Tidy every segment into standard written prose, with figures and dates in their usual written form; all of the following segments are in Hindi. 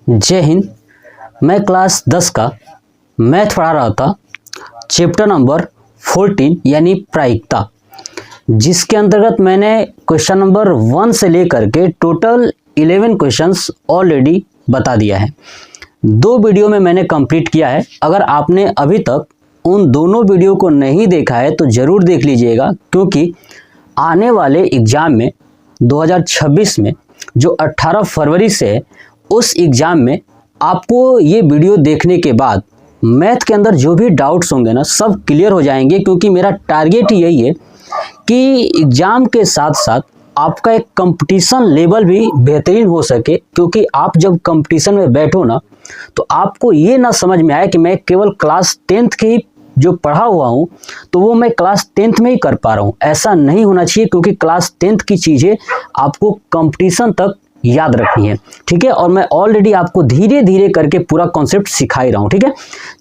जय हिंद। मैं क्लास 10 का मैथ पढ़ा रहा था, चैप्टर नंबर 14 यानी प्रायिकता, जिसके अंतर्गत मैंने क्वेश्चन नंबर 1 से लेकर के टोटल 11 क्वेश्चंस ऑलरेडी बता दिया है। 2 वीडियो में मैंने कंप्लीट किया है। अगर आपने अभी तक उन दोनों वीडियो को नहीं देखा है तो ज़रूर देख लीजिएगा, क्योंकि आने वाले एग्ज़ाम में 2026 में जो 18 फरवरी से है, उस एग्ज़ाम में आपको ये वीडियो देखने के बाद मैथ के अंदर जो भी डाउट्स होंगे ना, सब क्लियर हो जाएंगे। क्योंकि मेरा टारगेट यही है कि एग्ज़ाम के साथ साथ आपका एक कंपटीशन लेवल भी बेहतरीन हो सके। क्योंकि आप जब कंपटीशन में बैठो ना, तो आपको ये ना समझ में आए कि मैं केवल क्लास 10th के ही जो पढ़ा हुआ हूँ तो वो मैं क्लास 10th में ही कर पा रहा हूँ। ऐसा नहीं होना चाहिए, क्योंकि क्लास 10th की चीज़ें आपको कंपटीशन तक याद रखनी है, ठीक है। और मैं ऑलरेडी आपको धीरे धीरे करके पूरा कॉन्सेप्ट सिखा ही रहा हूँ, ठीक है।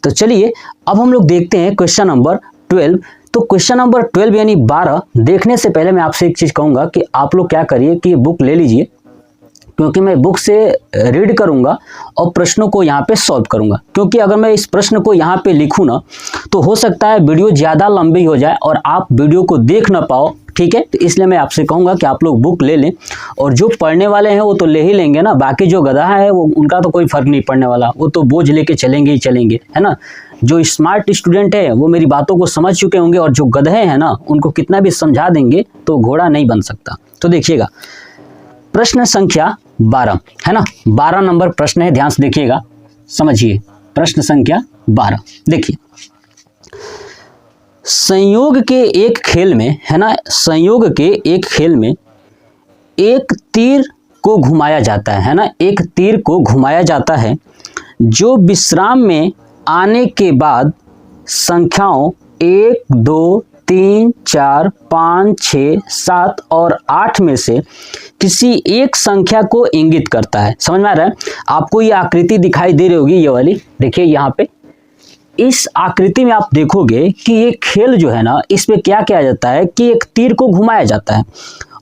तो चलिए अब हम लोग देखते हैं क्वेश्चन नंबर 12। तो क्वेश्चन नंबर 12 यानी 12 देखने से पहले मैं आपसे एक चीज़ कहूँगा कि आप लोग क्या करिए कि बुक ले लीजिए, क्योंकि मैं बुक से रीड करूंगा और प्रश्नों को यहाँ पे सॉल्व करूंगा। क्योंकि अगर मैं इस प्रश्न को यहाँ पे लिखूँ ना, तो हो सकता है वीडियो ज़्यादा लंबी हो जाए और आप वीडियो को देख ना पाओ, ठीक है। तो इसलिए मैं आपसे कहूँगा कि आप लोग बुक ले लें। और जो पढ़ने वाले हैं वो तो ले ही लेंगे ना, बाकी जो गधा है वो उनका तो कोई फ़र्क नहीं पड़ने वाला, वो तो बोझ लेके चलेंगे ही चलेंगे, है ना। जो स्मार्ट स्टूडेंट है वो मेरी बातों को समझ चुके होंगे, और जो गधे हैं ना, उनको कितना भी समझा देंगे तो घोड़ा नहीं बन सकता। तो देखिएगा प्रश्न संख्या 12 है ना, 12 नंबर प्रश्न है, ध्यान से देखिएगा, समझिए। प्रश्न संख्या 12 देखिए, संयोग के एक खेल में, है ना, संयोग के एक खेल में एक तीर को घुमाया जाता है ना, एक तीर को घुमाया जाता है जो विश्राम में आने के बाद संख्याओं 1, 2, 3, 4, 5, 6, 7 और 8 में से किसी एक संख्या को इंगित करता है। समझ में आ रहा है? आपको ये आकृति दिखाई दे रही होगी, ये वाली देखिए यहाँ पे। इस आकृति में आप देखोगे कि ये खेल जो है ना, इसमें क्या किया जाता है कि एक तीर को घुमाया जाता है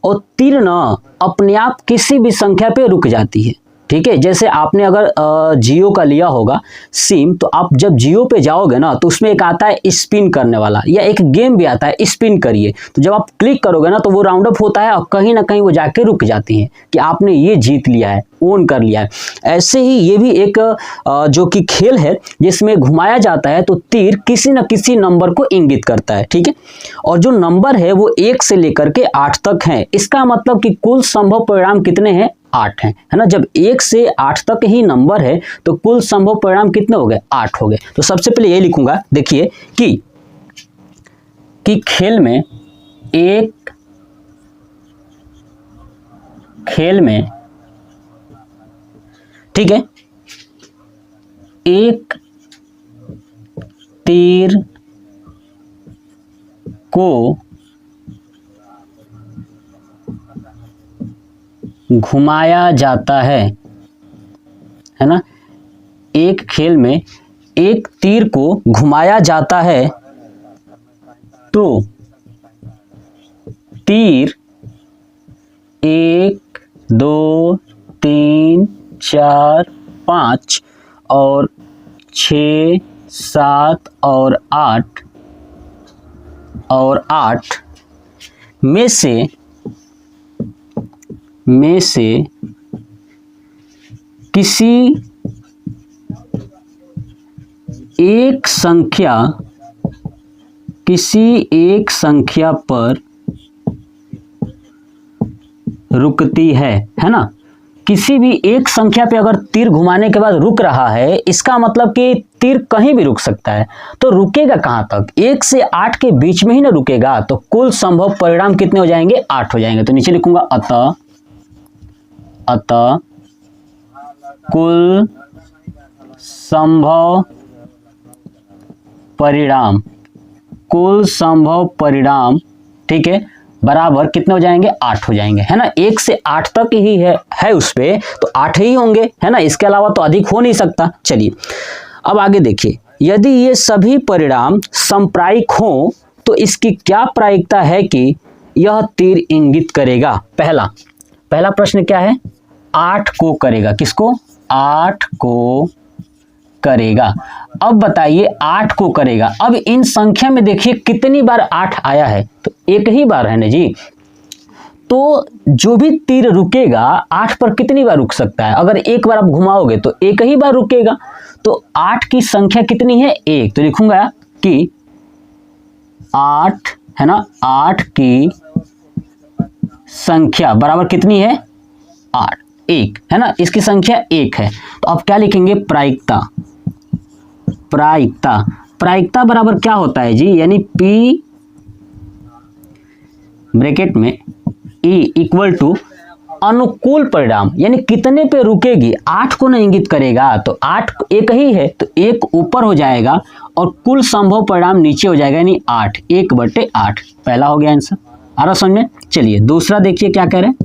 और तीर ना अपने आप किसी भी संख्या पे रुक जाती है, ठीक है। जैसे आपने अगर जियो का लिया होगा सिम, तो आप जब जियो पे जाओगे ना, तो उसमें एक आता है स्पिन करने वाला, या एक गेम भी आता है स्पिन करिए। तो जब आप क्लिक करोगे ना, तो वो राउंड अप होता है और कहीं ना कहीं वो जाके रुक जाती है कि आपने ये जीत लिया है, ओन कर लिया है। ऐसे ही ये भी एक जो कि खेल है जिसमें घुमाया जाता है, तो तीर किसी न किसी नंबर को इंगित करता है, ठीक है। और जो नंबर है वो 1 से लेकर के 8 तक है। इसका मतलब कि कुल संभव परिणाम कितने हैं? 8 हैं, है ना। जब 1 से 8 तक ही नंबर है तो कुल संभव परिणाम कितने हो गए? 8 हो गए। तो सबसे पहले ये लिखूंगा, देखिए कि खेल में ठीक है, एक तीर को घुमाया जाता है ना। एक खेल में एक तीर को घुमाया जाता है तो तीर 1, 2, 3, 4, 5 और 6, 7 और 8 में से किसी एक संख्या पर रुकती है ना। किसी भी एक संख्या पे अगर तीर घुमाने के बाद रुक रहा है, इसका मतलब कि तीर कहीं भी रुक सकता है। तो रुकेगा कहाँ तक? 1 से 8 के बीच में ही ना रुकेगा। तो कुल संभव परिणाम कितने हो जाएंगे? 8 हो जाएंगे। तो नीचे लिखूंगा अतः कुल संभव परिणाम, ठीक है, बराबर कितने हो जाएंगे? 8 हो जाएंगे, है ना। 1 से 8 तक ही है उस पे, तो 8 ही होंगे, है ना। इसके अलावा तो अधिक हो नहीं सकता। चलिए अब आगे देखिए, यदि ये सभी परिणाम समप्रायिक हों तो इसकी क्या प्रायिकता है कि यह तीर इंगित करेगा? पहला प्रश्न क्या है? 8 को करेगा। किसको? 8 को करेगा। अब बताइए 8 को करेगा। अब इन संख्या में देखिए कितनी बार 8 आया है, तो एक ही बार है ना जी। तो जो भी तीर रुकेगा 8 पर कितनी बार रुक सकता है? अगर एक बार आप घुमाओगे तो एक ही बार रुकेगा। तो 8 की संख्या कितनी है? 1। तो लिखूंगा कि 8 है ना, 8 की संख्या बराबर कितनी है? 8, 1 है ना, इसकी संख्या 1 है। तो अब क्या लिखेंगे? प्रायिकता। प्रायिकता, प्रायिकता बराबर क्या होता है जी? यानी P ब्रैकेट में E इक्वल टू अनुकूल परिणाम, यानी कितने पे रुकेगी, 8 को नहीं इंगित करेगा। तो 8 एक ही है तो 1 ऊपर हो जाएगा और कुल संभव परिणाम नीचे हो जाएगा, यानी 8, 1/8। पहला हो गया आंसर। आ रहा समझ में? चलिए दूसरा देखिए क्या कह रहे हैं।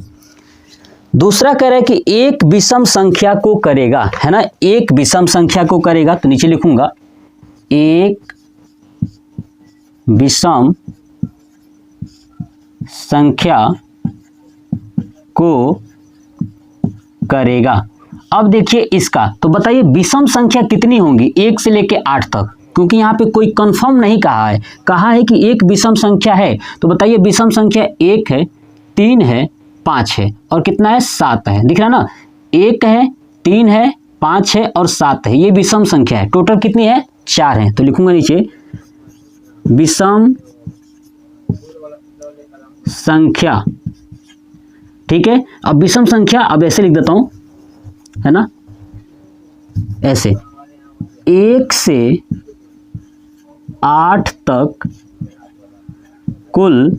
दूसरा कह रहा है कि एक विषम संख्या को करेगा, है ना, एक विषम संख्या को करेगा। तो नीचे लिखूंगा एक विषम संख्या को करेगा। अब देखिए इसका, तो बताइए विषम संख्या कितनी होंगी 1 से लेके 8 तक, क्योंकि यहाँ पे कोई कंफर्म नहीं कहा है। कहा है कि एक विषम संख्या है। तो बताइए विषम संख्या 1 है, 3 है, 5 है और कितना है? 7 है। दिख रहा ना, 1 है, 3 है, 5 है और 7 है। ये विषम संख्या है। टोटल कितनी है? 4 है। तो लिखूंगा नीचे विषम संख्या। ठीक है, अब विषम संख्या अब ऐसे लिख देता हूं, है ना, ऐसे 1 से 8 तक कुल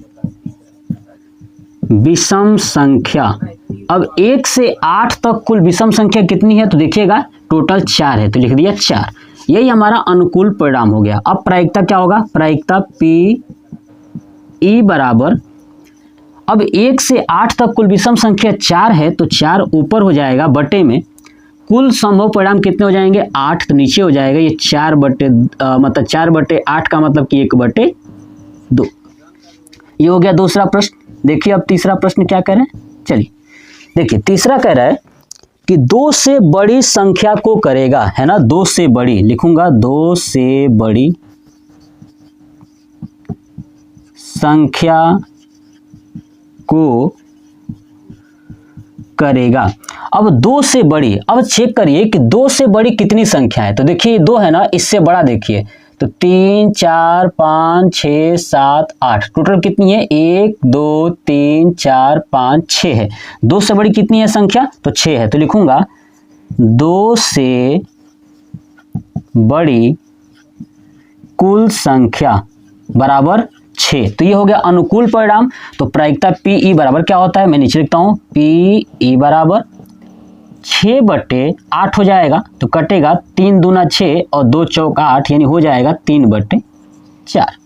विषम संख्या। अब 1 से 8 तक कुल विषम संख्या कितनी है? तो देखिएगा टोटल 4 है, तो लिख दिया 4। यही हमारा अनुकूल परिणाम हो गया। अब प्रायिकता क्या होगा? प्रायिकता PE बराबर, अब 1 से 8 तक कुल विषम संख्या 4 है तो 4 ऊपर हो जाएगा बटे में कुल संभव परिणाम कितने हो जाएंगे? 8, तो नीचे हो जाएगा ये 4/8 का मतलब कि 1/2। ये हो गया दूसरा प्रश्न। देखिए अब तीसरा प्रश्न क्या कह रहे हैं। चलिए देखिए तीसरा कह रहा है कि 2 से बड़ी संख्या को करेगा, है ना, 2 से बड़ी। लिखूंगा 2 से बड़ी संख्या को करेगा। अब 2 से बड़ी, अब चेक करिए कि 2 से बड़ी कितनी संख्या है। तो देखिए 2 है ना, इससे बड़ा देखिए तो 3, 4, 5, 6, 7, 8 टोटल कितनी है? 1, 2, 3, 4, 5, 6 है। 2 से बड़ी कितनी है संख्या? तो 6 है। तो लिखूंगा 2 से बड़ी कुल संख्या बराबर 6। तो ये हो गया अनुकूल परिणाम। तो प्रायिकता PE बराबर क्या होता है? मैं नीचे लिखता हूं PE बराबर 6/8 हो जाएगा। तो कटेगा 3 दूना 6 और 2 चौका 8, यानी हो जाएगा 3/4।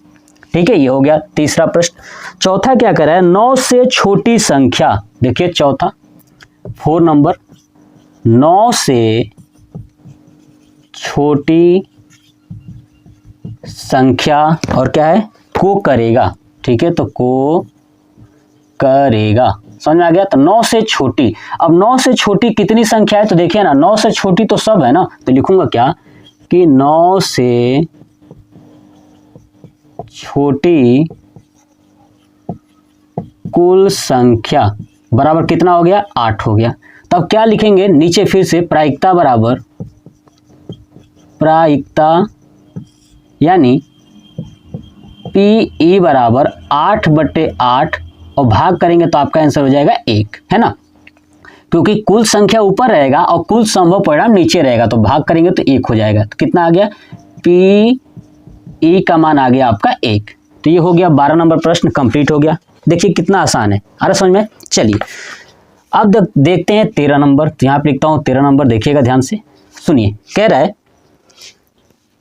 ठीक है, ये हो गया तीसरा प्रश्न। चौथा क्या कर रहा है? 9 से छोटी संख्या। देखिए चौथा 4 नंबर, 9 से छोटी संख्या और क्या है? को करेगा। ठीक है, तो को करेगा। समझ में आ गया? तो 9 से छोटी। अब 9 से छोटी कितनी संख्या है? तो देखिए ना, 9 से छोटी तो सब है ना। तो लिखूंगा क्या कि 9 से छोटी कुल संख्या बराबर कितना हो गया? 8 हो गया। तब क्या लिखेंगे नीचे फिर से? प्रायिकता बराबर, प्रायिकता यानी PE बराबर 8/8 और भाग करेंगे तो आपका आंसर हो जाएगा 1, है ना, क्योंकि कुल संख्या ऊपर रहेगा और कुल संभव परिणाम नीचे रहेगा। तो भाग करेंगे तो 1 हो जाएगा। तो कितना आ गया? PE का मान आ गया आपका 1। तो ये हो गया 12 नंबर प्रश्न कंप्लीट हो गया। देखिए कितना आसान है। आ रहा समझ में? चलिए अब देखते हैं 13 नंबर। तो यहाँ पे लिखता हूँ 13 नंबर, देखिएगा ध्यान से, सुनिए। कह रहा है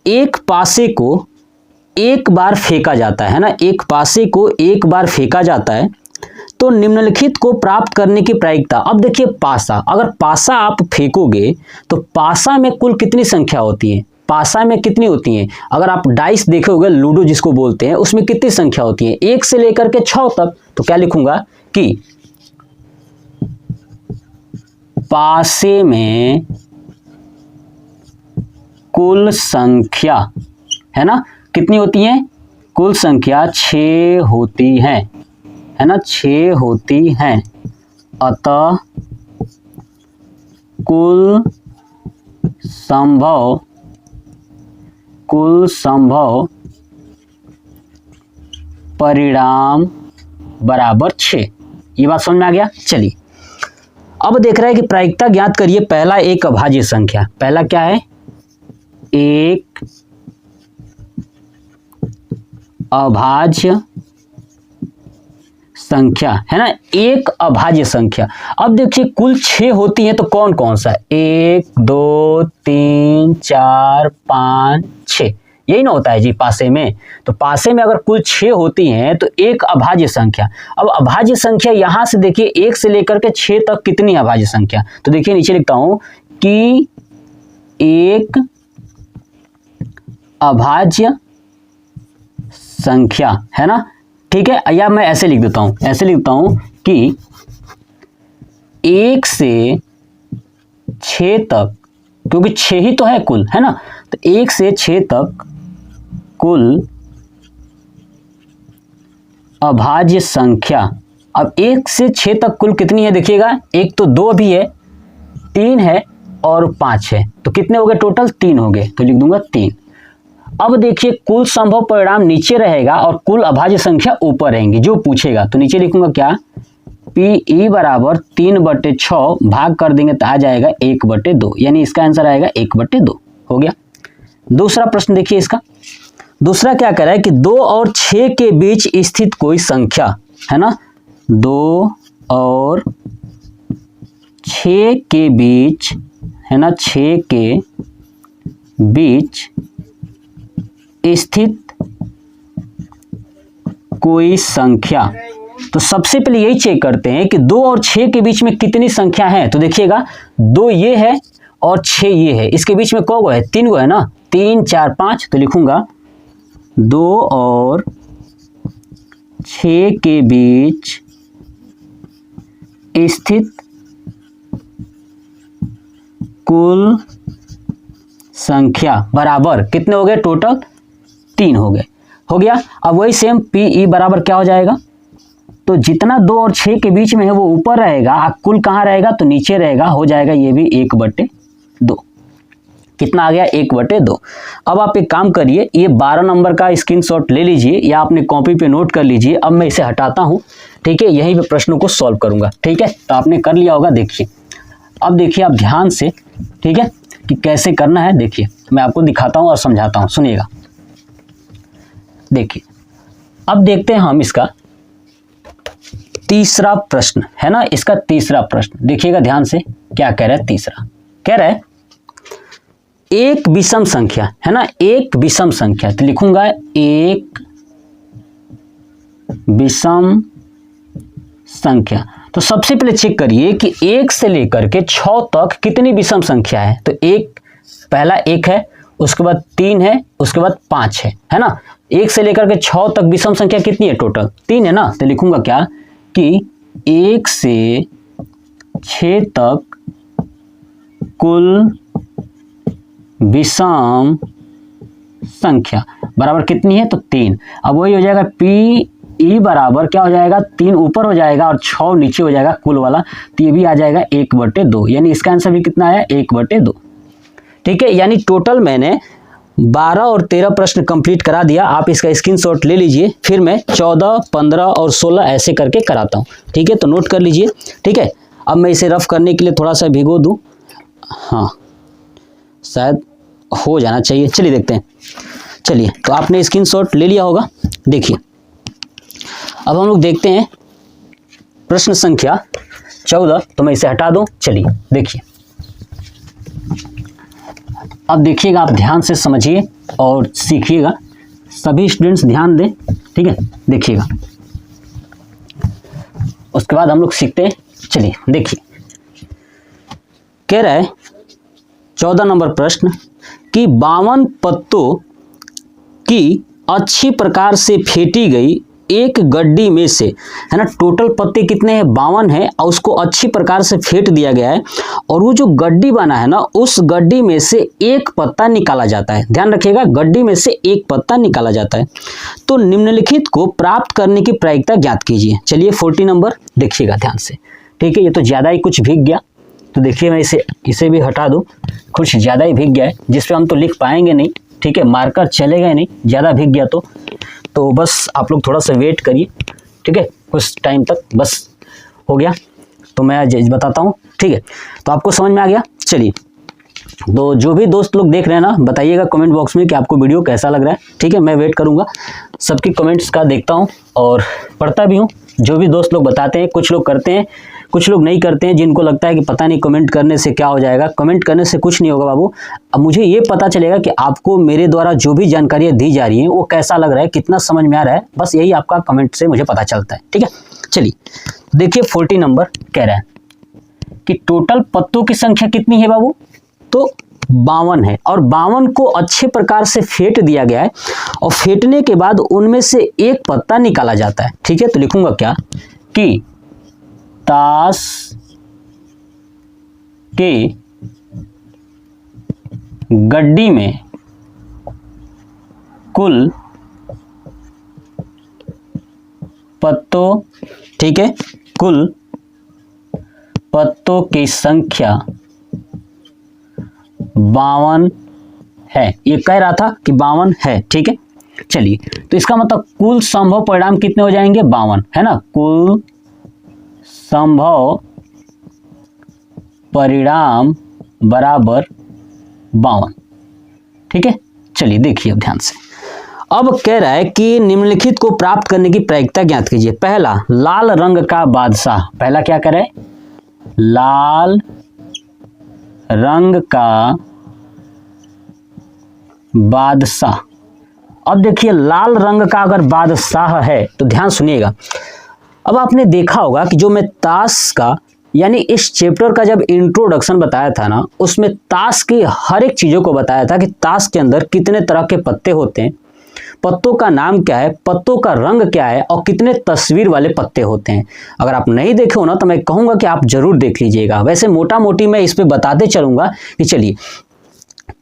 एक पासे को एक बार फेंका जाता है ना, एक पासे को एक बार फेंका जाता है तो निम्नलिखित को प्राप्त करने की प्रायिकता। अब देखिए पासा, अगर पासा आप फेंकोगे तो पासा में कुल कितनी संख्या होती है? पासा में कितनी होती है? अगर आप डाइस देखोगे, लूडो जिसको बोलते हैं, उसमें कितनी संख्या होती है? 1 से लेकर के 6 तक। तो क्या लिखूंगा कि पासे में कुल संख्या, है ना, कितनी होती है? कुल संख्या 6 होती है ना, 6 होती हैं। अतः कुल संभव परिणाम बराबर 6। ये बात समझ में आ गया? चलिए अब देख रहे हैं कि प्रायिकता ज्ञात करिए। पहला एक अभाज्य संख्या, पहला क्या है? एक अभाज्य संख्या, है ना, एक अभाज्य संख्या। अब देखिए कुल 6 होती है तो कौन कौन सा है? 1 2 3 4 5 6, यही ना होता है जी पासे में। तो पासे में अगर कुल 6 होती हैं तो एक अभाज्य संख्या। अब अभाज्य संख्या यहां से देखिए 1 से लेकर के 6 तक कितनी अभाज्य संख्या? तो देखिए नीचे लिखता हूं कि एक अभाज्य संख्या, है ना, ठीक है। या मैं ऐसे लिख देता हूं, ऐसे लिखता हूं कि 1 से 6 तक, क्योंकि 6 ही तो है कुल, है ना, तो 1 से 6 तक कुल अभाज्य संख्या। अब 1 से 6 तक कुल कितनी है? देखिएगा, एक तो 2 भी है, 3 है और 5 है, तो कितने हो गए टोटल? 3 हो गए, तो लिख दूंगा 3। अब देखिए कुल संभव परिणाम नीचे रहेगा और कुल अभाज्य संख्या ऊपर रहेंगी, जो पूछेगा। तो नीचे लिखूंगा क्या? PE बराबर 3/6 भाग कर देंगे तो आ जाएगा 1/2, यानी इसका आंसर आएगा 1/2। हो गया। दूसरा प्रश्न देखिए इसका। दूसरा क्या कह रहा है कि 2 और 6 के बीच स्थित कोई संख्या, है ना, 2 और 6 के बीच, है ना, 6 के बीच स्थित कोई संख्या। तो सबसे पहले यही चेक करते हैं कि 2 और 6 के बीच में कितनी संख्या है। तो देखिएगा 2 ये है और 6 ये है, इसके बीच में कौ गो है? 3 गो है ना, 3 4 5। तो लिखूंगा 2 और 6 के बीच स्थित कुल संख्या बराबर कितने हो गए टोटल? 3 हो गए। हो गया। अब वही सेम PE बराबर क्या हो जाएगा? तो जितना 2 और 6 के बीच में है वो ऊपर रहेगा, अब कुल कहाँ रहेगा? तो नीचे रहेगा, हो जाएगा ये भी 1/2। कितना आ गया? 1/2। अब आप एक काम करिए, ये 12 नंबर का स्क्रीनशॉट ले लीजिए या अपने कॉपी पे नोट कर लीजिए। अब मैं इसे हटाता हूँ, ठीक है, यहीं पे प्रश्नों को सॉल्व करूंगा, ठीक है। तो आपने कर लिया होगा। देखिए अब देखिए आप ध्यान से, ठीक है, कि कैसे करना है। देखिए मैं आपको दिखाता हूँ और समझाता हूँ, सुनिएगा। देखिए अब देखते हैं हम इसका तीसरा प्रश्न, है ना, इसका तीसरा प्रश्न देखिएगा ध्यान से। क्या कह रहा है? तीसरा कह रहा है एक विषम संख्या, है ना, एक विषम संख्या। तो लिखूंगा एक विषम संख्या। तो सबसे पहले चेक करिए कि 1 से लेकर के 6 तक कितनी विषम संख्या है। तो एक, पहला 1 है, उसके बाद 3 है, उसके बाद 5 है ना। 1 से लेकर के 6 तक विषम संख्या कितनी है? टोटल 3 है ना। तो लिखूंगा क्या कि 1 से 6 तक कुल विषम संख्या बराबर कितनी है? तो 3। अब वही हो जाएगा PE बराबर क्या हो जाएगा? 3 ऊपर हो जाएगा और 6 नीचे हो जाएगा कुल वाला, तो ये भी आ जाएगा 1/2, यानी इसका आंसर भी कितना है? 1/2। ठीक है, यानी टोटल मैंने 12 और 13 प्रश्न कंप्लीट करा दिया। आप इसका स्क्रीनशॉट ले लीजिए, फिर मैं 14, 15 और 16 ऐसे करके कराता हूँ, ठीक है। तो नोट कर लीजिए, ठीक है। अब मैं इसे रफ करने के लिए थोड़ा सा भिगो दूँ, हाँ शायद हो जाना चाहिए। चलिए देखते हैं। चलिए, तो आपने स्क्रीनशॉट ले लिया होगा। देखिए अब हम लोग देखते हैं प्रश्न संख्या 14। तो मैं इसे हटा दूं। चलिए देखिए, अब देखिएगा, आप ध्यान से समझिए और सीखिएगा। सभी स्टूडेंट्स ध्यान दें, ठीक है। देखिएगा, उसके बाद हम लोग सीखते हैं। चलिए देखिए, कह रहा है 14 नंबर प्रश्न कि 52 पत्तों की अच्छी प्रकार से फेंटी गई एक गड्डी में से, है ना, टोटल पत्ते कितने हैं, 52 है, और उसको अच्छी प्रकार से फेंट दिया गया है, और वो जो गड्डी बना है ना, उस गड्डी में से एक पत्ता निकाला जाता है। ध्यान रखिएगा, गड्डी में से एक पत्ता निकाला जाता है। तो निम्नलिखित को प्राप्त करने की प्रायिकता ज्ञात कीजिए। चलिए 40 नंबर देखिएगा ध्यान से। ठीक है, ये तो ज़्यादा ही कुछ भीग गया, तो देखिए मैं इसे भी हटा दूँ, कुछ ज़्यादा ही भीग गया है, जिस पे हम तो लिख पाएंगे नहीं। ठीक है, मार्कर चलेगा ही नहीं, ज़्यादा भीग गया तो बस आप लोग थोड़ा सा वेट करिए। ठीक है, कुछ टाइम तक बस हो गया तो मैं आज बताता हूँ। ठीक है, तो आपको समझ में आ गया। चलिए, तो जो भी दोस्त लोग देख रहे हैं ना, बताइएगा कमेंट बॉक्स में कि आपको वीडियो कैसा लग रहा है। ठीक है, मैं वेट करूँगा, सबकी कमेंट्स का देखता हूँ और पढ़ता भी हूँ। जो भी दोस्त लोग बताते हैं, कुछ लोग करते हैं, कुछ लोग नहीं करते हैं, जिनको लगता है कि पता नहीं कमेंट करने से क्या हो जाएगा। कमेंट करने से कुछ नहीं होगा बाबू। अब मुझे ये पता चलेगा कि आपको मेरे द्वारा जो भी जानकारियाँ दी जा रही हैं वो कैसा लग रहा है, कितना समझ में आ रहा है, बस यही आपका कमेंट से मुझे पता चलता है। ठीक है, चलिए देखिए 40 नंबर कह रहा है कि टोटल पत्तों की संख्या कितनी है बाबू, तो 52 है, और 52 को अच्छे प्रकार से फेंट दिया गया है, और फेंटने के बाद उनमें से एक पत्ता निकाला जाता है। ठीक है, तो लिखूंगा क्या कि ताश के गड्डी में कुल पत्तों, ठीक है, कुल पत्तों की संख्या 52 है। ये कह रहा था कि 52 है। ठीक है, चलिए, तो इसका मतलब कुल संभव परिणाम कितने हो जाएंगे, 52, है ना, कुल संभव परिणाम बराबर 52। ठीक है, चलिए देखिए अब ध्यान से। अब कह रहा है कि निम्नलिखित को प्राप्त करने की प्रायिकता ज्ञात कीजिए। पहला, लाल रंग का बादशाह। पहला क्या करे, लाल रंग का बादशाह। अब देखिए, लाल रंग का अगर बादशाह है तो ध्यान सुनिएगा। अब आपने देखा होगा कि जो मैं ताश का यानी इस चैप्टर का जब इंट्रोडक्शन बताया था ना, उसमें ताश की हर एक चीज़ों को बताया था कि ताश के अंदर कितने तरह के पत्ते होते हैं, पत्तों का नाम क्या है, पत्तों का रंग क्या है, और कितने तस्वीर वाले पत्ते होते हैं। अगर आप नहीं देखे हो ना तो मैं कहूँगा कि आप जरूर देख लीजिएगा। वैसे मोटा मोटी मैं इस पे बताते चलूँगा कि चलिए,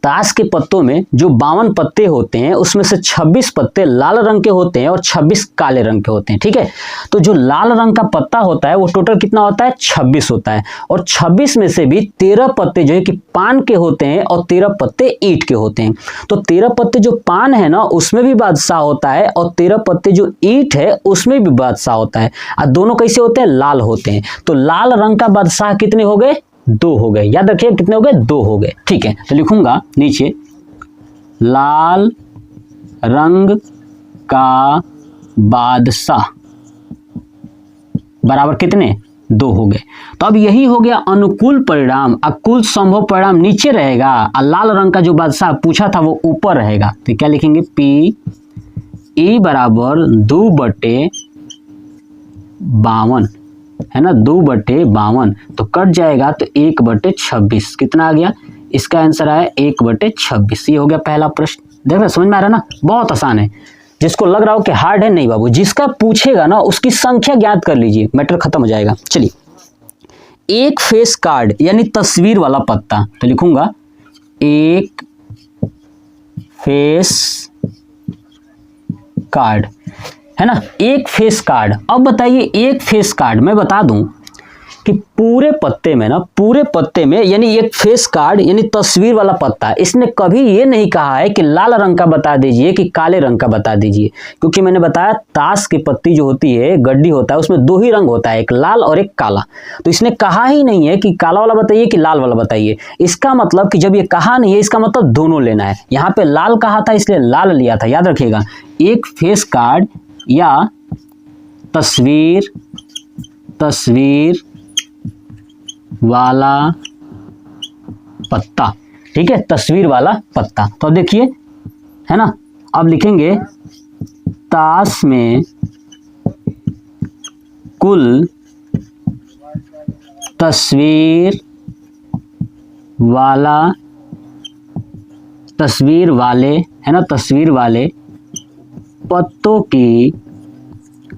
ताश के पत्तों में जो 52 पत्ते होते हैं उसमें से 26 पत्ते लाल रंग के होते हैं और 26 काले रंग के होते हैं। ठीक है, तो जो लाल रंग का पत्ता होता है वो टोटल कितना होता है, 26 होता है, और 26 में से भी 13 पत्ते जो है कि पान के होते हैं और 13 पत्ते ईंट के होते हैं। तो 13 पत्ते जो पान है ना उसमें भी बादशाह होता है, और 13 पत्ते जो ईंट है उसमें भी बादशाह होता है, और दोनों कैसे होते हैं, लाल होते हैं। तो लाल रंग का बादशाह कितने हो गए, 2 हो गए। याद रखिए कितने हो गए, 2 हो गए। ठीक है, तो लिखूंगा नीचे, लाल रंग का बादशाह बराबर कितने, 2 हो गए। तो अब यही हो गया अनुकूल परिणाम। अब कुल संभव परिणाम नीचे रहेगा और लाल रंग का जो बादशाह पूछा था वो ऊपर रहेगा। तो क्या लिखेंगे, पी ई बराबर 2/52, है ना, 2/52। तो कट जाएगा तो 1/26 कितना आ गया, इसका आंसर आया 1/26। ये हो गया पहला प्रश्न। देख रहे, समझ में आ रहा है ना, बहुत आसान है। जिसको लग रहा हो कि हार्ड है, नहीं बाबू, जिसका पूछेगा ना उसकी संख्या ज्ञात कर लीजिए, मैटर खत्म हो जाएगा। चलिए, एक फेस कार्ड यानी तस्वीर वाला पत्ता, तो लिखूंगा एक फेस कार्ड, है ना, एक फेस कार्ड। अब बताइए, एक फेस कार्ड मैं बता दूं कि पूरे पत्ते में ना, पूरे पत्ते में यानी एक फेस कार्ड यानी तस्वीर वाला पत्ता, इसने कभी ये नहीं कहा है कि लाल रंग का बता दीजिए कि काले रंग का बता दीजिए, क्योंकि मैंने बताया ताश की पत्ती जो होती है, गड्डी होता है, उसमें 2 ही रंग होता है, एक लाल और एक काला। तो इसने कहा ही नहीं है कि काला वाला बताइए कि लाल वाला बताइए। इसका मतलब कि जब ये कहा नहीं है, इसका मतलब दोनों लेना है। यहाँ पे लाल कहा था इसलिए लाल लिया था। याद रखिएगा, एक फेस कार्ड या तस्वीर वाला पत्ता, ठीक है, तस्वीर वाला पत्ता। तो अब देखिए, है ना, अब लिखेंगे ताश में कुल तस्वीर वाले, है ना, तस्वीर वाले पत्तों की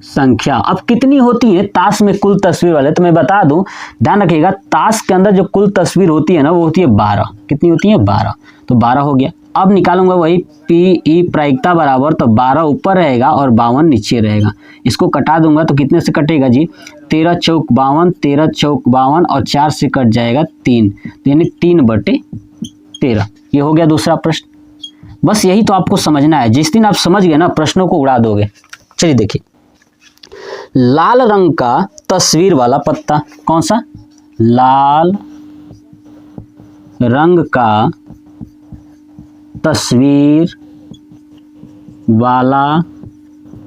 संख्या। अब कितनी होती है ताश में कुल तस्वीर वाले, तो मैं बता दूं, ध्यान रखिएगा, ताश के अंदर जो कुल तस्वीर होती है ना वो होती है 12। कितनी होती है? 12। तो 12 हो गया। अब निकालूंगा वही पी प्रायिकता बराबर, तो 12 ऊपर रहेगा और 52 नीचे रहेगा। इसको कटा दूंगा तो कितने से कटेगा जी? 13 चौक 52, 13 चौक 52 और 4 से कट जाएगा 3, यानी 3/13। ये हो गया दूसरा प्रश्न। बस यही तो आपको समझना है। जिस दिन आप समझ गए ना, प्रश्नों को उड़ा दोगे। चलिए देखिए, लाल रंग का तस्वीर वाला पत्ता, कौन सा? लाल रंग का तस्वीर वाला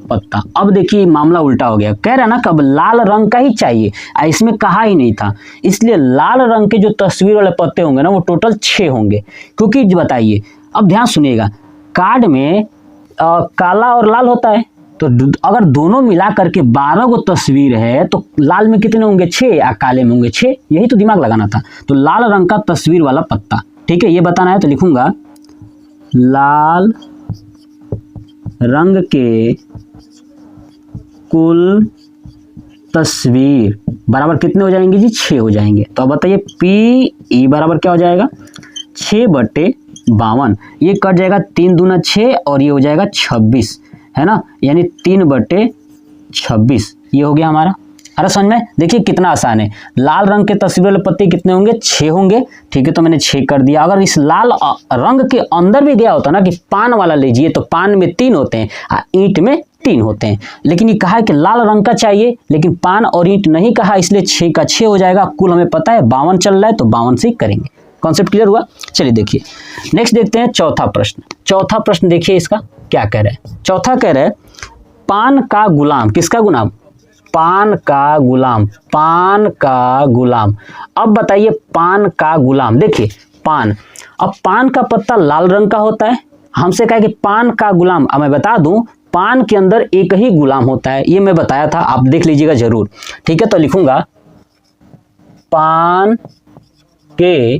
पत्ता। अब देखिए मामला उल्टा हो गया, कह रहा ना कब लाल रंग का ही चाहिए, इसमें कहा ही नहीं था। इसलिए लाल रंग के जो तस्वीर वाले पत्ते होंगे ना वो टोटल 6 होंगे। क्योंकि बताइए, अब ध्यान सुनिएगा, कार्ड में काला और लाल होता है, तो अगर दोनों मिला करके 12 को तस्वीर है तो लाल में कितने होंगे? 6, या काले में होंगे 6। यही तो दिमाग लगाना था। तो लाल रंग का तस्वीर वाला पत्ता, ठीक है, ये बताना है। तो लिखूंगा लाल रंग के कुल तस्वीर बराबर कितने हो जाएंगे जी? 6 हो जाएंगे। तो अब बताइए पी बराबर क्या हो जाएगा? 6/52। ये कट जाएगा, 3 दूना 6 और ये हो जाएगा 26, है ना, यानी 3/26। ये हो गया हमारा। अरे समझ में? देखिए कितना आसान है। लाल रंग के तस्वीर वाले पत्ते कितने होंगे? 6 होंगे, ठीक है, तो मैंने 6 कर दिया। अगर इस लाल रंग के अंदर भी गया होता ना कि पान वाला लीजिए, तो पान में 3 होते हैं, ईंट में 3 होते हैं। लेकिन ये कहा है कि लाल रंग का चाहिए, लेकिन पान और ईंट नहीं कहा, इसलिए 6 का 6 हो जाएगा। कुल हमें पता है 52 चल रहा है, तो 52 से ही करेंगे। कॉन्सेप्ट क्लियर हुआ? चलिए देखिए नेक्स्ट देखते हैं चौथा प्रश्न। चौथा प्रश्न देखिए इसका क्या कह रहा है। चौथा कह रहा है पान का गुलाम। किसका गुलाम? पान का गुलाम। पान का गुलाम। अब बताइए पान का गुलाम। देखिए पान, अब पान का पत्ता लाल रंग का होता है, हमसे कहा कि पान का गुलाम। अब मैं बता दूं, पान के अंदर एक ही गुलाम होता है, ये मैं बताया था, आप देख लीजिएगा जरूर, ठीक है। तो लिखूंगा पान के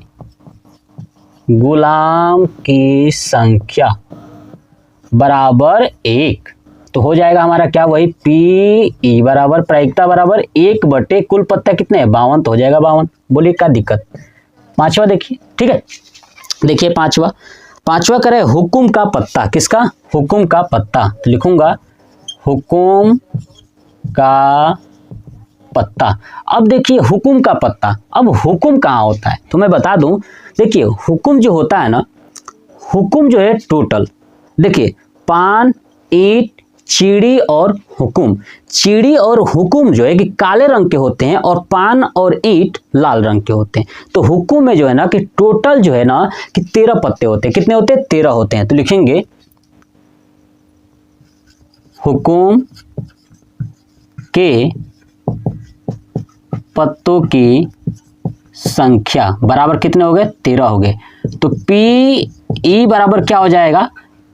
गुलाम की संख्या बराबर 1। तो हो जाएगा हमारा क्या? वही पी बराबर प्रायिकता बराबर 1 कुल पत्ता कितने हैं? 52। तो हो जाएगा 52। बोलिए क्या दिक्कत? पांचवा देखिए, ठीक है, देखिए पांचवा करे हुकुम का पत्ता। किसका? हुकुम का पत्ता। तो लिखूंगा हुकुम का पत्ता। अब देखिए हुकुम का पत्ता, अब हुकुम कहाँ होता है? तो मैं बता दूं, देखिए हुकुम जो होता है ना, हुकुम जो है टोटल, देखिए पान, ईंट, चीड़ी और हुकुम। चीड़ी और हुकुम जो है कि काले रंग के होते हैं और पान और ईंट लाल रंग के होते हैं। तो हुकुम में जो है ना कि टोटल जो है ना कि 13 पत्ते होते हैं। कितने होते हैं? 13 होते हैं। तो लिखेंगे हुकुम के पत्तों की संख्या बराबर कितने हो गए? 13 हो गए। तो पी बराबर क्या हो जाएगा?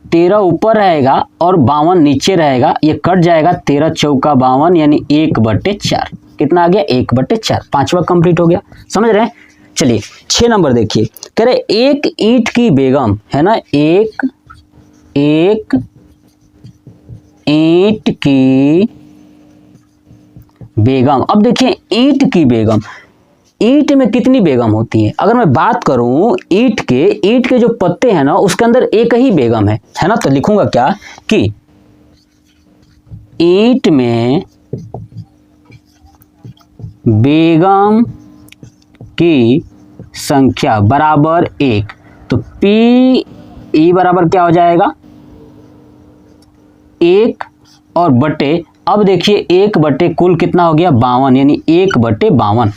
13 ऊपर रहेगा और 52 नीचे रहेगा, ये कट जाएगा, 13 चौका 52 यानी 1/4। कितना आ गया? 1/4। पांचवा कंप्लीट हो गया। समझ रहे हैं? चलिए 6 नंबर देखिए, कह रहे एक ईंट की बेगम, है ना, एक ईंट की बेगम। अब देखिए ईंट की बेगम, ईंट में कितनी बेगम होती है? अगर मैं बात करूं ईंट के जो पत्ते हैं ना उसके अंदर एक ही बेगम है ना। तो लिखूंगा क्या कि ईंट में बेगम की संख्या बराबर 1। तो पी बराबर क्या हो जाएगा? 1 और बटे, अब देखिए 1 कुल कितना हो गया? 52, यानी 1/52।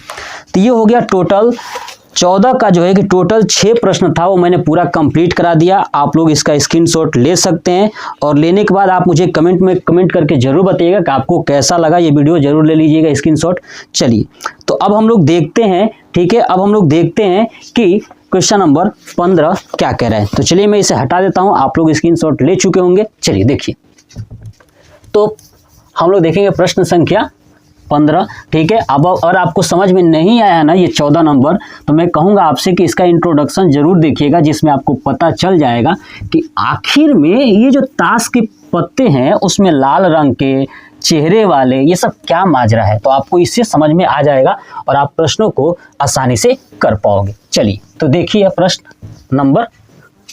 तो ये हो गया टोटल 14 का जो है कि टोटल 6 प्रश्न था वो मैंने पूरा कंप्लीट करा दिया। आप लोग इसका स्क्रीनशॉट ले सकते हैं और लेने के बाद आप मुझे कमेंट करके जरूर बताइएगा कि आपको कैसा लगा ये वीडियो, जरूर ले लीजिएगा स्क्रीनशॉट। चलिए तो अब हम लोग देखते हैं, ठीक है, अब हम लोग देखते हैं कि क्वेश्चन नंबर 15 क्या कह रहा है। तो चलिए मैं इसे हटा देता हूँ, आप लोग स्क्रीनशॉट ले चुके होंगे। चलिए देखिए, तो हम लोग देखेंगे प्रश्न संख्या 15, ठीक है। अब अगर आपको समझ में नहीं आया ना ये 14 नंबर, तो मैं कहूँगा आपसे कि इसका इंट्रोडक्शन जरूर देखिएगा, जिसमें आपको पता चल जाएगा कि आखिर में ये जो ताश के पत्ते हैं उसमें लाल रंग के, चेहरे वाले, ये सब क्या माजरा है, तो आपको इससे समझ में आ जाएगा और आप प्रश्नों को आसानी से कर पाओगे। चलिए तो देखिए प्रश्न नंबर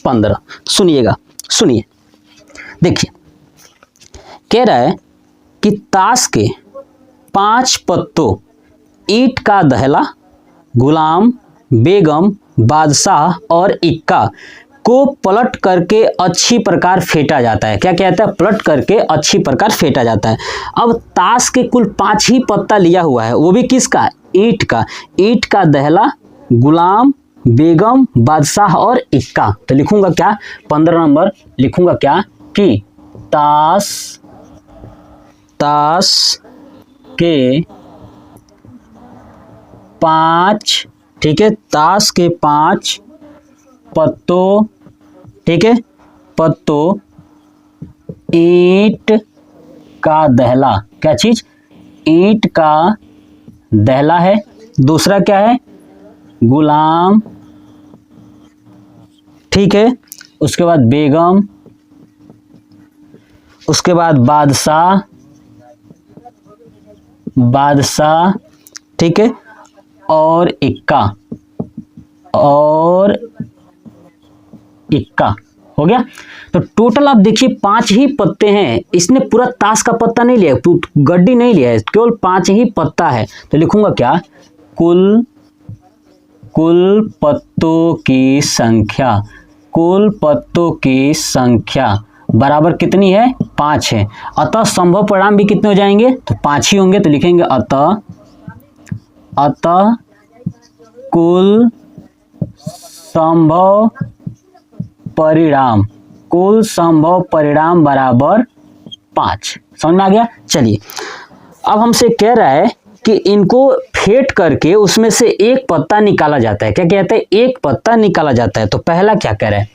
15, सुनिएगा, सुनिए। देखिए कह रहा है कि ताश के 5 पत्तों ईंट का दहला, गुलाम, बेगम, बादशाह और इक्का को पलट करके अच्छी प्रकार फेंटा जाता है। क्या कहता है? पलट करके अच्छी प्रकार फेंटा जाता है। अब ताश के कुल 5 ही पत्ता लिया हुआ है, वो भी किसका? ईंट का। ईंट का दहला, गुलाम, बेगम, बादशाह और इक्का। तो लिखूंगा क्या? 15 नंबर लिखूंगा क्या कि ताश के 5, ठीक है, ताश के 5 पत्तों, ठीक है, पत्तों ईंट का दहला। क्या चीज? ईंट का दहला है। दूसरा क्या है? गुलाम, ठीक है, उसके बाद बेगम, उसके बाद बादशाह, ठीक है, और इक्का, हो गया। तो टोटल आप देखिए 5 ही पत्ते हैं, इसने पूरा ताश का पत्ता नहीं लिया, गड्डी नहीं लिया है, केवल 5 ही पत्ता है। तो लिखूंगा क्या? कुल पत्तों की संख्या, कुल पत्तों की संख्या बराबर कितनी है? 5 है। अतः संभव परिणाम भी कितने हो जाएंगे? तो 5 ही होंगे। तो लिखेंगे अतः कुल संभव परिणाम बराबर 5। समझ में आ गया? चलिए अब हमसे कह रहा है कि इनको फेंट करके उसमें से एक पत्ता निकाला जाता है। क्या कहते हैं? एक पत्ता निकाला जाता है। तो पहला क्या कह रहा है?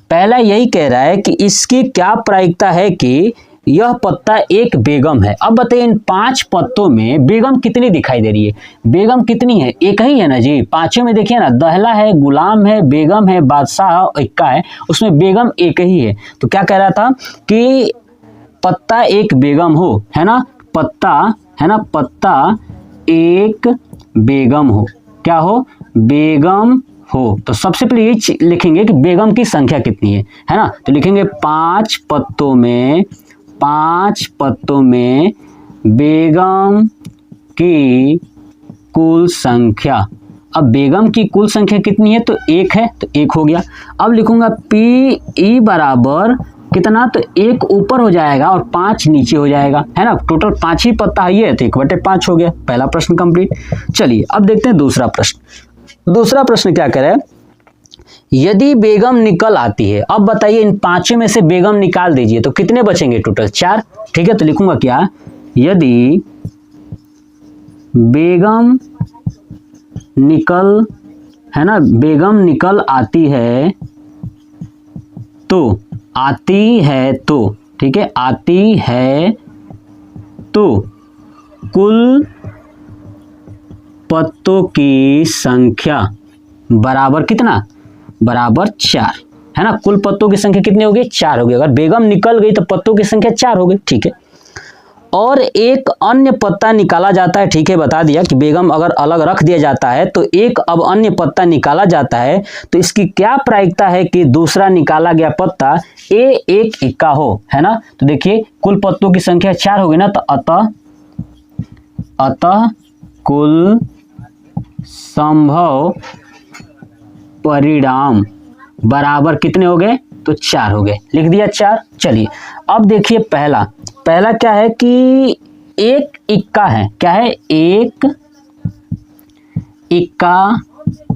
पहला यही कह रहा है कि इसकी क्या प्रायिकता है कि यह पत्ता एक बेगम है। अब बताइए इन 5 पत्तों में बेगम कितनी दिखाई दे रही है? बेगम कितनी है? एक ही है ना जी। 5 में देखिए ना, दहला है, गुलाम है, बेगम है, बादशाह, इक्का है, उसमें बेगम एक ही है। तो क्या कह रहा था कि पत्ता एक बेगम हो, है ना, पत्ता एक बेगम हो। क्या हो? बेगम हो। तो सबसे पहले ये लिखेंगे कि बेगम की संख्या कितनी है ना। तो लिखेंगे 5 पत्तों में बेगम की कुल संख्या। अब बेगम की कुल संख्या कितनी है? तो 1 है, तो 1 हो गया। अब लिखूंगा पी ई बराबर कितना? तो 1 ऊपर हो जाएगा और 5 नीचे हो जाएगा, है ना। टोटल 5 ही पत्ता है तो 1/5 हो गया। पहला प्रश्न कंप्लीट। चलिए अब देखते हैं दूसरा प्रश्न। दूसरा प्रश्न क्या कह रहा है? यदि बेगम निकल आती है। अब बताइए इन 5 में से बेगम निकाल दीजिए तो कितने बचेंगे? टोटल 4, ठीक है। तो लिखूंगा क्या? यदि बेगम निकल, है ना, बेगम निकल आती है तो, ठीक है, आती है तो कुल पत्तों की संख्या बराबर कितना? बराबर 4, है ना। कुल पत्तों की संख्या कितनी होगी? 4 होगी। अगर बेगम निकल गई तो पत्तों की संख्या 4 होगी, ठीक है। और एक अन्य पत्ता निकाला जाता है, ठीक है, बता दिया कि बेगम अगर अलग रख दिया जाता है तो एक अब अन्य पत्ता निकाला जाता है। तो इसकी क्या प्रायिकता है कि दूसरा निकाला गया पत्ता एक इक्का हो, है ना। तो देखिए कुल पत्तों की संख्या 4 होगी ना, तो अतः कुल संभव परिणाम बराबर कितने हो गए? तो 4 हो गए। लिख दिया 4। चलिए अब देखिए पहला क्या है कि एक इक्का है। क्या है? एक इक्का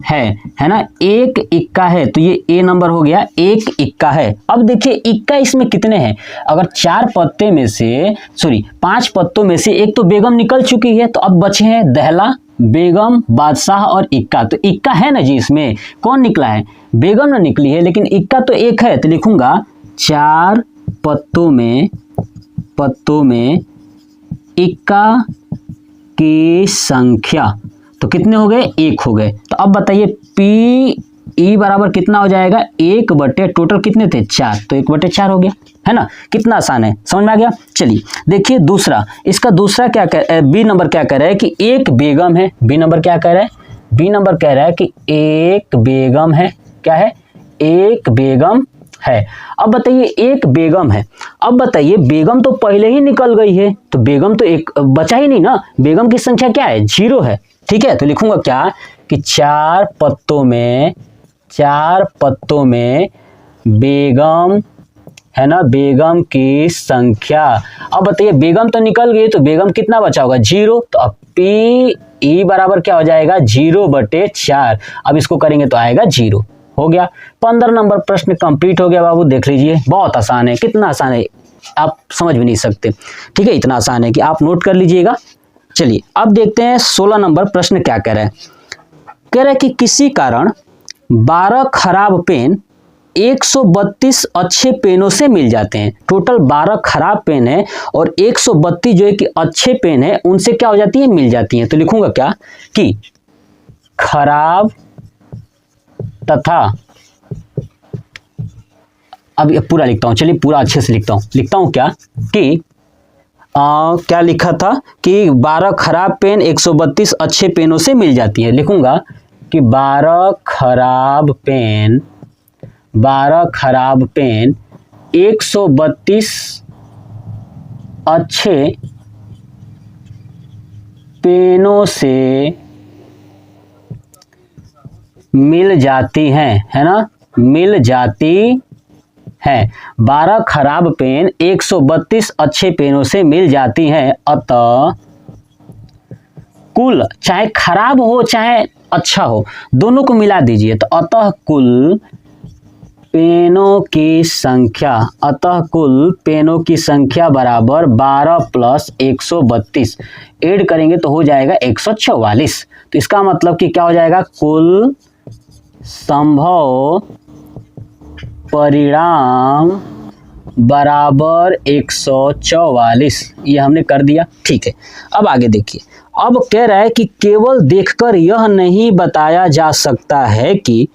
है ना, एक इक्का है। तो ये ए नंबर हो गया, एक इक्का है। अब देखिए इक्का इसमें कितने हैं? अगर 5 पत्तों में से एक तो बेगम निकल चुकी है, तो अब बचे हैं दहला, बेगम, बादशाह और इक्का। तो इक्का है ना जी, इसमें कौन निकला है? बेगम ना निकली है, लेकिन इक्का तो एक है। तो लिखूंगा 4 पत्तों में इक्का की संख्या। तो कितने हो गए? 1 हो गए। तो अब बताइए पी ई बराबर कितना हो जाएगा? 1 बटे टोटल कितने थे? 4, तो 1/4 हो गया, है ना, कितना आसान है, समझ में आ गया। चलिए देखिए दूसरा, इसका दूसरा क्या बी नंबर क्या कह रहा है कि एक बेगम है। बी नंबर क्या कह रहा है, बी नंबर कह रहा है कि एक बेगम है, क्या है, एक बेगम है। अब बताइए एक बेगम है, अब बताइए बेगम तो पहले ही निकल गई है, तो बेगम तो एक बचा ही नहीं ना, बेगम की संख्या क्या है, 0 है, ठीक है। तो लिखूंगा क्या कि चार पत्तों में बेगम है ना, बेगम की संख्या। अब बताइए बेगम तो निकल गई, तो बेगम कितना बचा होगा, 0। तो अब पी ई बराबर क्या हो जाएगा, 0/4। अब इसको करेंगे तो आएगा 0, हो गया। 15 नंबर प्रश्न कंप्लीट हो गया बाबू, देख लीजिए बहुत आसान है, कितना आसान है आप समझ भी नहीं सकते, ठीक है, इतना आसान है कि आप नोट कर लीजिएगा। चलिए अब देखते हैं 16 नंबर प्रश्न क्या कह रहा है। कह रहा है कि किसी कारण 12 खराब पेन 132 अच्छे पेनों से मिल जाते हैं। टोटल 12 खराब पेन है और 132 जो है कि अच्छे पेन है उनसे क्या हो जाती है, मिल जाती हैं। तो लिखूंगा क्या कि खराब तथा, अब ये पूरा लिखता हूं, चलिए पूरा अच्छे से लिखता हूं क्या कि क्या लिखा था कि 12 खराब पेन 132 अच्छे पेनों से मिल जाती है। लिखूंगा कि 12 खराब पेन 132 अच्छे पेनों से मिल जाती हैं, है ना, मिल जाती है। 12 खराब पेन 132 अच्छे पेनों से मिल जाती हैं, अतः कुल, चाहे खराब हो चाहे अच्छा हो, दोनों को मिला दीजिए, तो अतः कुल पेनों की संख्या बराबर 12 + 132, ऐड करेंगे तो हो जाएगा 144। तो इसका मतलब कि क्या हो जाएगा, कुल संभव परिणाम बराबर 144, ये हमने कर दिया, ठीक है। अब आगे देखिए, अब कह रहा है कि केवल देखकर यह नहीं बताया जा सकता है कि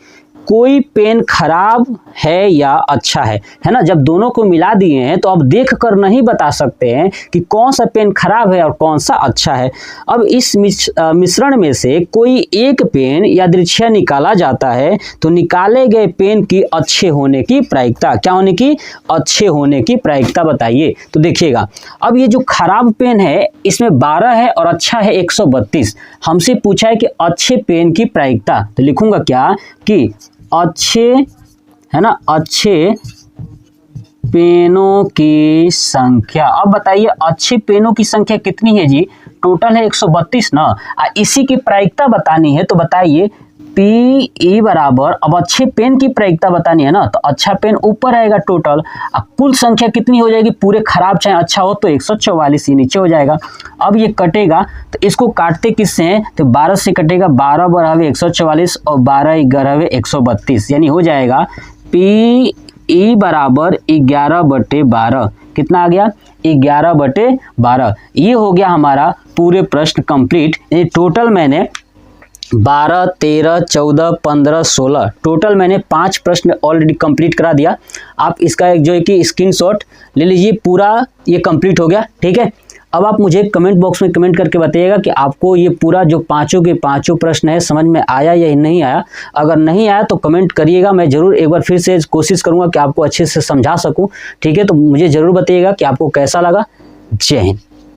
कोई पेन खराब है या अच्छा है ना। जब दोनों को मिला दिए हैं तो अब देखकर नहीं बता सकते हैं कि कौन सा पेन खराब है और कौन सा अच्छा है। अब इस मिश्रण में से कोई एक पेन यादृच्छिक निकाला जाता है, तो निकाले गए पेन की अच्छे होने की प्रायिकता, क्या होने की, अच्छे होने की प्रायिकता बताइए। तो देखिएगा, अब ये जो खराब पेन है इसमें 12 है और अच्छा है 132। हमसे पूछा है कि अच्छे पेन की प्रायिकता, तो लिखूंगा क्या कि अच्छे, है ना, अच्छे पेनों की संख्या। अब बताइए अच्छे पेनों की संख्या कितनी है जी, टोटल है 132 ना, इसी की प्रायिकता बतानी है। तो बताइए पी ई बराबर, अब अच्छे पेन की प्रायिकता बतानी है ना, तो अच्छा पेन ऊपर आएगा टोटल, कुल संख्या कितनी हो जाएगी, पूरे खराब चाहे अच्छा हो तो 144, ये नीचे हो जाएगा। अब ये कटेगा तो इसको काटते किससे हैं, तो 12 से कटेगा, 12 × 144 और 12 × 132, यानी हो जाएगा पी ई बराबर 11/12। कितना आ गया, 11/12। ये हो गया हमारा पूरे प्रश्न कंप्लीट। ये टोटल मैंने 12, 13, 14, 15, 16 टोटल मैंने 5 प्रश्न ऑलरेडी कंप्लीट करा दिया। आप इसका एक जो है कि स्क्रीनशॉट ले लीजिए, पूरा ये कंप्लीट हो गया, ठीक है। अब आप मुझे कमेंट बॉक्स में कमेंट करके बताइएगा कि आपको ये पूरा जो पांचों के पांचों प्रश्न है समझ में आया या नहीं आया। अगर नहीं आया तो कमेंट करिएगा, मैं ज़रूर एक बार फिर से कोशिश करूँगा कि आपको अच्छे से समझा सकूँ, ठीक है। तो मुझे ज़रूर बताइएगा कि आपको कैसा लगा। जय हिंद।